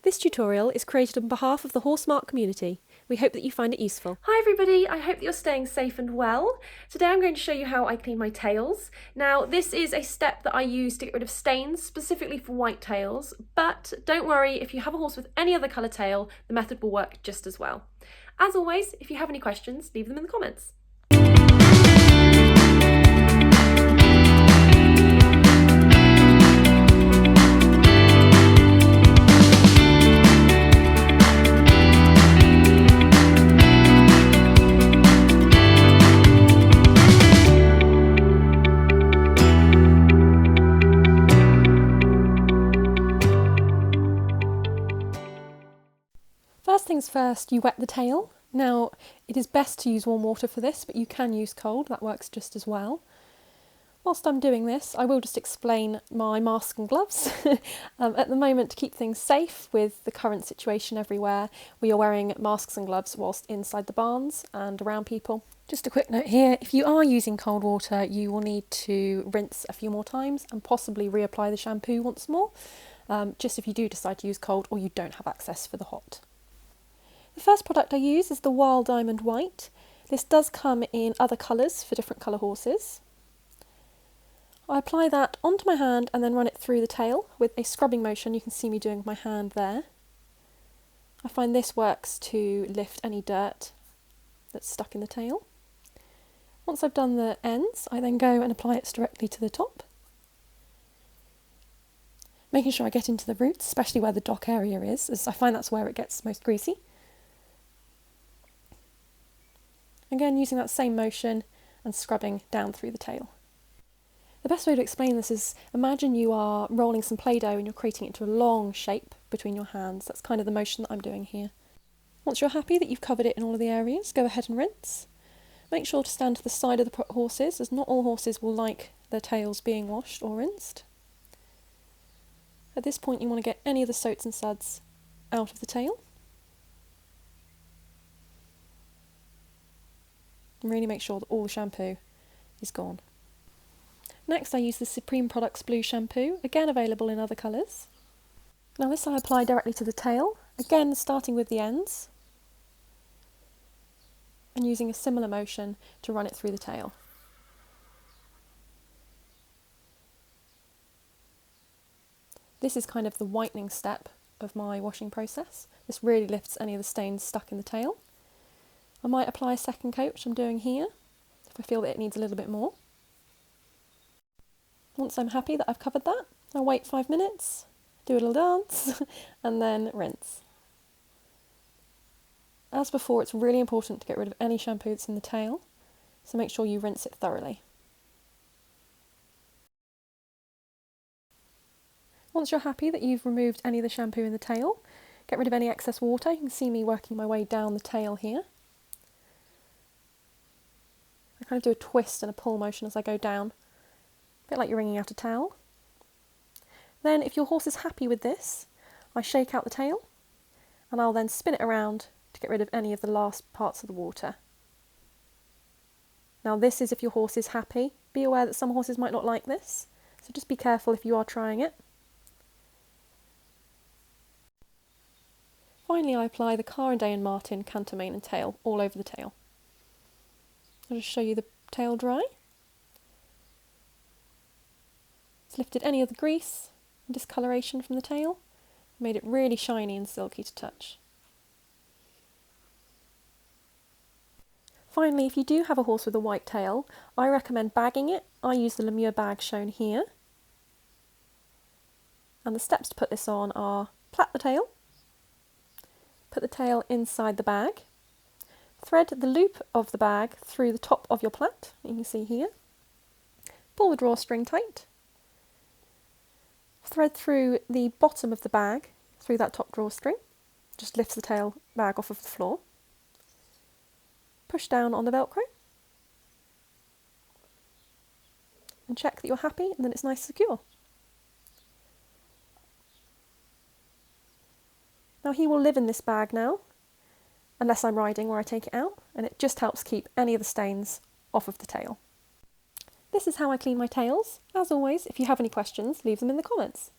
This tutorial is created on behalf of the Horsemark community. We hope that you find it useful. Hi everybody, I hope that you're staying safe and well. Today I'm going to show you how I clean my tails. Now this is a step that I use to get rid of stains specifically for white tails, but don't worry, if you have a horse with any other colour tail, the method will work just as well. As always, if you have any questions, leave them in the comments. First things first, you wet the tail. Now, it is best to use warm water for this, but you can use cold, that works just as well. Whilst I'm doing this, I will just explain my mask and gloves. At the moment, to keep things safe with the current situation everywhere, we are wearing masks and gloves whilst inside the barns and around people. Just a quick note here, if you are using cold water, you will need to rinse a few more times and possibly reapply the shampoo once more, just if you do decide to use cold or you don't have access for the hot. The first product I use is the Wild Diamond White. This does come in other colours for different colour horses. I apply that onto my hand and then run it through the tail with a scrubbing motion. You can see me doing with my hand there. I find this works to lift any dirt that's stuck in the tail. Once I've done the ends, I then go and apply it directly to the top, making sure I get into the roots, especially where the dock area is, as I find that's where it gets most greasy. Again, using that same motion and scrubbing down through the tail. The best way to explain this is, imagine you are rolling some Play-Doh and you're creating it into a long shape between your hands. That's kind of the motion that I'm doing here. Once you're happy that you've covered it in all of the areas, go ahead and rinse. Make sure to stand to the side of the horses, as not all horses will like their tails being washed or rinsed. At this point you want to get any of the soats and suds out of the tail. And really make sure that all the shampoo is gone. Next I use the Supreme Products Blue Shampoo, again available in other colours. Now this I apply directly to the tail, again starting with the ends and using a similar motion to run it through the tail. This is kind of the whitening step of my washing process. This really lifts any of the stains stuck in the tail. I might apply a second coat, which I'm doing here, if I feel that it needs a little bit more. Once I'm happy that I've covered that, I'll wait 5 minutes, do a little dance, and then rinse. As before, it's really important to get rid of any shampoo that's in the tail, so make sure you rinse it thoroughly. Once you're happy that you've removed any of the shampoo in the tail, get rid of any excess water. You can see me working my way down the tail here. I kind of do a twist and a pull motion as I go down, a bit like you're wringing out a towel. Then if your horse is happy with this, I shake out the tail and I'll then spin it around to get rid of any of the last parts of the water. Now this is if your horse is happy. Be aware that some horses might not like this, so just be careful if you are trying it. Finally I apply the Car & Day & Martin canter mane and tail all over the tail. I'll just show you the tail dry. It's lifted any of the grease and discoloration from the tail, made it really shiny and silky to touch. Finally, if you do have a horse with a white tail, I recommend bagging it. I use the Lemure bag shown here. And the steps to put this on are plait the tail, put the tail inside the bag, thread the loop of the bag through the top of your plait, you can see here, pull the drawstring tight, thread through the bottom of the bag through that top drawstring, just lifts the tail bag off of the floor, push down on the Velcro and check that you're happy and then it's nice and secure. Now he will live in this bag now, unless I'm riding where I take it out, and it just helps keep any of the stains off of the tail. This is how I clean my tails. As always, if you have any questions, leave them in the comments.